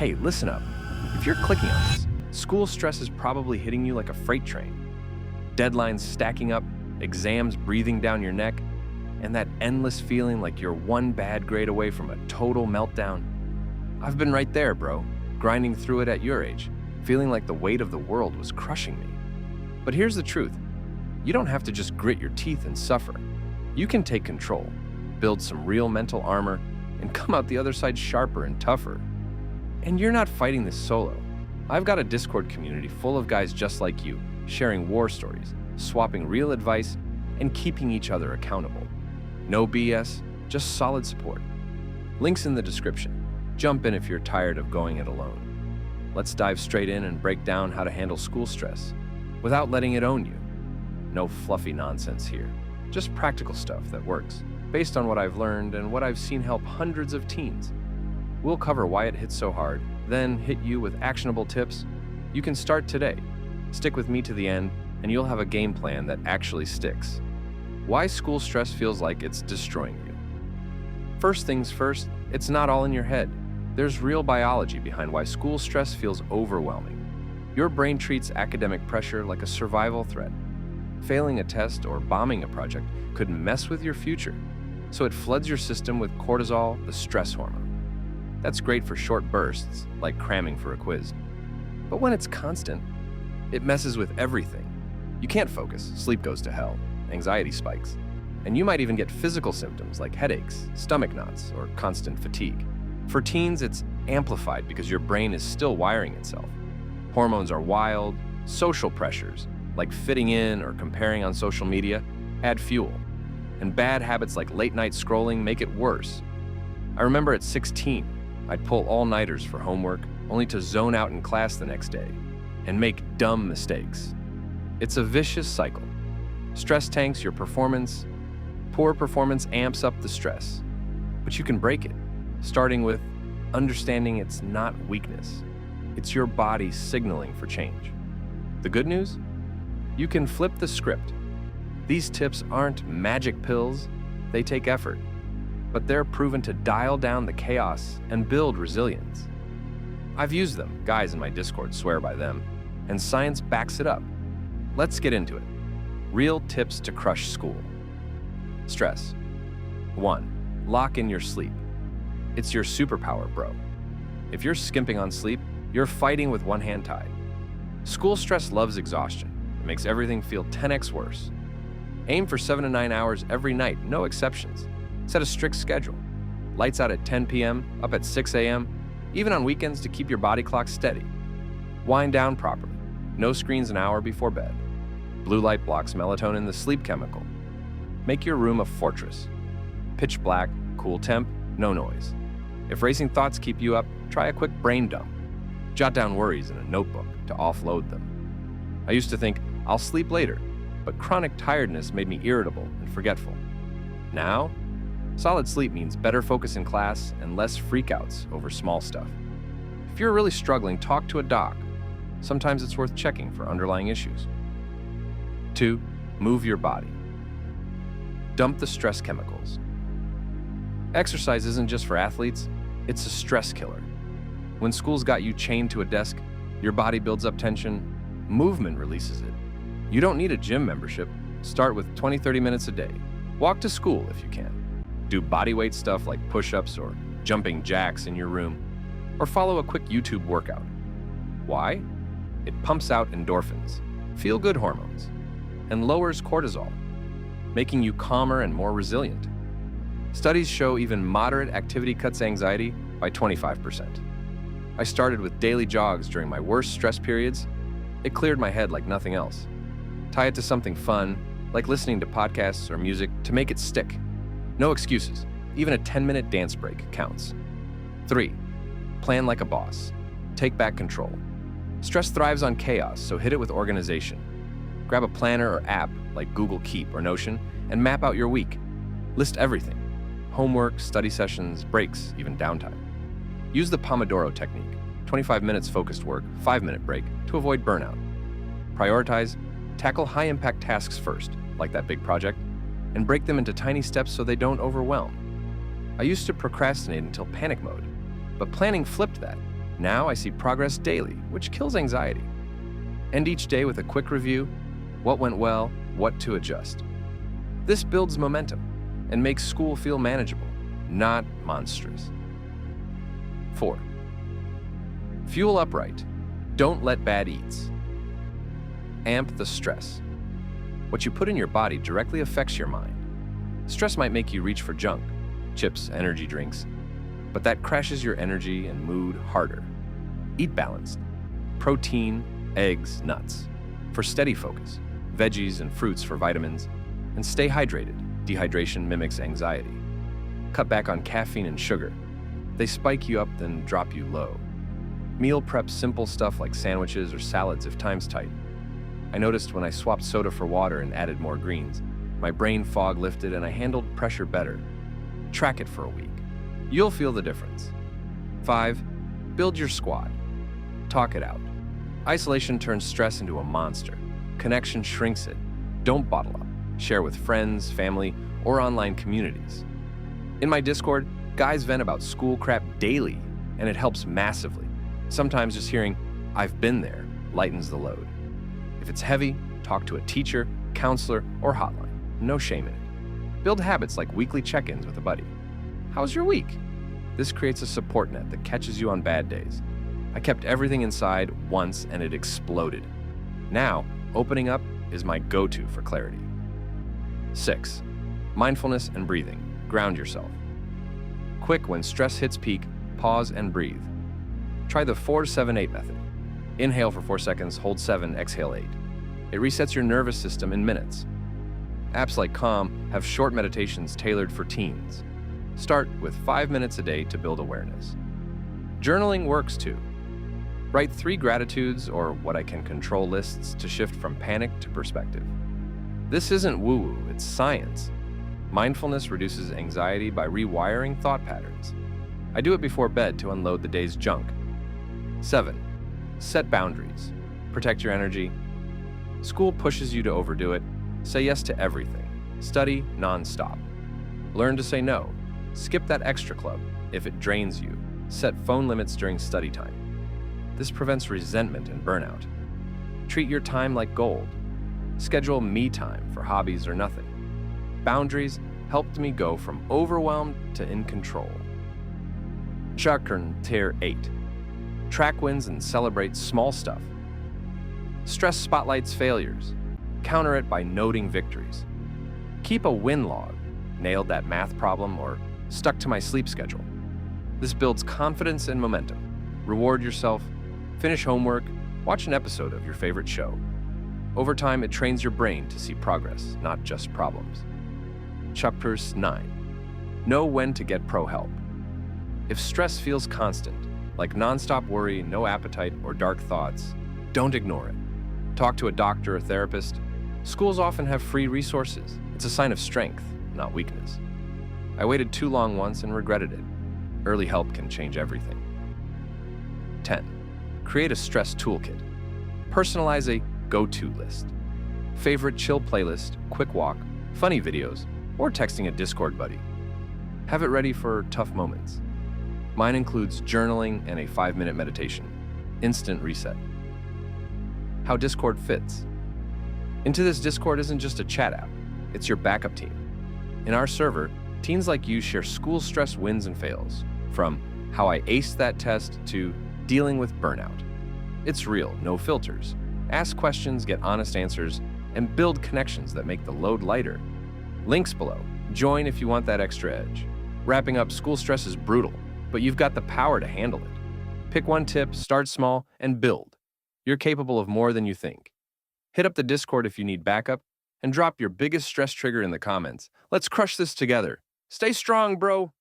Hey, listen up. If you're clicking on this, school stress is probably hitting you like a freight train. Deadlines stacking up, exams breathing down your neck, and that endless feeling like you're one bad grade away from a total meltdown. I've been right there, bro, grinding through it at your age, feeling like the weight of the world was crushing me. But here's the truth. You don't have to just grit your teeth and suffer. You can take control, build some real mental armor, and come out the other side sharper and tougher. And you're not fighting this solo. I've got a Discord community full of guys just like you, sharing war stories, swapping real advice, and keeping each other accountable. No BS, just solid support. Links in the description. Jump in if you're tired of going it alone. Let's dive straight in and break down how to handle school stress without letting it own you. No fluffy nonsense here, just practical stuff that works, based on what I've learned and what I've seen help hundreds of teens. We'll cover why it hits so hard, then hit you with actionable tips. You can start today. Stick with me to the end, and you'll have a game plan that actually sticks. Why school stress feels like it's destroying you. First things first, it's not all in your head. There's real biology behind why school stress feels overwhelming. Your brain treats academic pressure like a survival threat. Failing a test or bombing a project could mess with your future, so it floods your system with cortisol, the stress hormone. That's great for short bursts, like cramming for a quiz. But when it's constant, it messes with everything. You can't focus, sleep goes to hell, anxiety spikes, and you might even get physical symptoms like headaches, stomach knots, or constant fatigue. For teens, it's amplified because your brain is still wiring itself. Hormones are wild, social pressures, like fitting in or comparing on social media, add fuel. And bad habits like late-night scrolling make it worse. I remember at 16, I'd pull all-nighters for homework, only to zone out in class the next day and make dumb mistakes. It's a vicious cycle. Stress tanks your performance. Poor performance amps up the stress. But you can break it, starting with understanding it's not weakness. It's your body signaling for change. The good news? You can flip the script. These tips aren't magic pills, they take effort, but they're proven to dial down the chaos and build resilience. I've used them, guys in my Discord swear by them, and science backs it up. Let's get into it. Real tips to crush school. Stress. 1. Lock in your sleep. It's your superpower, bro. If you're skimping on sleep, you're fighting with one hand tied. School stress loves exhaustion. It makes everything feel 10x worse. Aim for 7 to 9 hours every night, no exceptions. Set a strict schedule. Lights out at 10 p.m., up at 6 a.m., even on weekends to keep your body clock steady. Wind down properly. No screens an hour before bed. Blue light blocks melatonin, the sleep chemical. Make your room a fortress. Pitch black, cool temp, no noise. If racing thoughts keep you up, try a quick brain dump. Jot down worries in a notebook to offload them. I used to think, I'll sleep later, but chronic tiredness made me irritable and forgetful. Now, solid sleep means better focus in class and less freakouts over small stuff. If you're really struggling, talk to a doc. Sometimes it's worth checking for underlying issues. 2. Move your body. Dump the stress chemicals. Exercise isn't just for athletes, it's a stress killer. When school's got you chained to a desk, your body builds up tension, movement releases it. You don't need a gym membership. Start with 20-30 minutes a day. Walk to school if you can. Do bodyweight stuff like push-ups or jumping jacks in your room, or follow a quick YouTube workout. Why? It pumps out endorphins, feel-good hormones, and lowers cortisol, making you calmer and more resilient. Studies show even moderate activity cuts anxiety by 25%. I started with daily jogs during my worst stress periods. It cleared my head like nothing else. Tie it to something fun, like listening to podcasts or music, to make it stick. No excuses. Even a 10-minute dance break counts. 3. Plan like a boss. Take back control. Stress thrives on chaos, so hit it with organization. Grab a planner or app like Google Keep or Notion and map out your week. List everything. Homework, study sessions, breaks, even downtime. Use the Pomodoro technique. 25 minutes focused work, 5-minute break, to avoid burnout. Prioritize. Tackle high-impact tasks first, like that big project, and break them into tiny steps so they don't overwhelm. I used to procrastinate until panic mode, but planning flipped that. Now I see progress daily, which kills anxiety. End each day with a quick review, what went well, what to adjust. This builds momentum and makes school feel manageable, not monstrous. 4. Fuel upright. Don't let bad eats. Amp the stress. What you put in your body directly affects your mind. Stress might make you reach for junk, chips, energy drinks, but that crashes your energy and mood harder. Eat balanced. Protein, eggs, nuts for steady focus, veggies and fruits for vitamins, and stay hydrated. Dehydration mimics anxiety. Cut back on caffeine and sugar. They spike you up, then drop you low. Meal prep simple stuff like sandwiches or salads if time's tight. I noticed when I swapped soda for water and added more greens, my brain fog lifted and I handled pressure better. Track it for a week. You'll feel the difference. 5. Build your squad. Talk it out. Isolation turns stress into a monster. Connection shrinks it. Don't bottle up. Share with friends, family, or online communities. In my Discord, guys vent about school crap daily, and it helps massively. Sometimes just hearing, "I've been there," lightens the load. If it's heavy, talk to a teacher, counselor, or hotline. No shame in it. Build habits like weekly check-ins with a buddy. How's your week? This creates a support net that catches you on bad days. I kept everything inside once and it exploded. Now, opening up is my go-to for clarity. 6. Mindfulness and breathing. Ground yourself. Quick when stress hits peak, pause and breathe. Try the 4-7-8 method. Inhale for 4 seconds, hold 7, exhale 8. It resets your nervous system in minutes. Apps like Calm have short meditations tailored for teens. Start with 5 minutes a day to build awareness. Journaling works too. Write 3 gratitudes or what I can control lists to shift from panic to perspective. This isn't woo-woo, it's science. Mindfulness reduces anxiety by rewiring thought patterns. I do it before bed to unload the day's junk. 7. Set boundaries. Protect your energy. School pushes you to overdo it. Say yes to everything. Study non-stop. Learn to say no. Skip that extra club if it drains you. Set phone limits during study time. This prevents resentment and burnout. Treat your time like gold. Schedule me time for hobbies or nothing. Boundaries helped me go from overwhelmed to in control. Tier 8. Track wins and celebrate small stuff. Stress spotlights failures. Counter it by noting victories. Keep a win log. Nailed that math problem or stuck to my sleep schedule. This builds confidence and momentum. Reward yourself. Finish homework. Watch an episode of your favorite show. Over time, it trains your brain to see progress, not just problems. Chapter 9. Know when to get pro help. If stress feels constant, like nonstop worry, no appetite, or dark thoughts, don't ignore it. Talk to a doctor or therapist. Schools often have free resources. It's a sign of strength, not weakness. I waited too long once and regretted it. Early help can change everything. 10. Create a stress toolkit. Personalize a go-to list. Favorite chill playlist, quick walk, funny videos, or texting a Discord buddy. Have it ready for tough moments. Mine includes journaling and a 5-minute meditation. Instant reset. How Discord fits. Into this Discord isn't just a chat app, it's your backup team. In our server, teens like you share school stress wins and fails, from how I aced that test to dealing with burnout. It's real, no filters. Ask questions, get honest answers, and build connections that make the load lighter. Links below. Join if you want that extra edge. Wrapping up, school stress is brutal, but you've got the power to handle it. Pick one tip, start small, and build. You're capable of more than you think. Hit up the Discord if you need backup, and drop your biggest stress trigger in the comments. Let's crush this together. Stay strong, bro!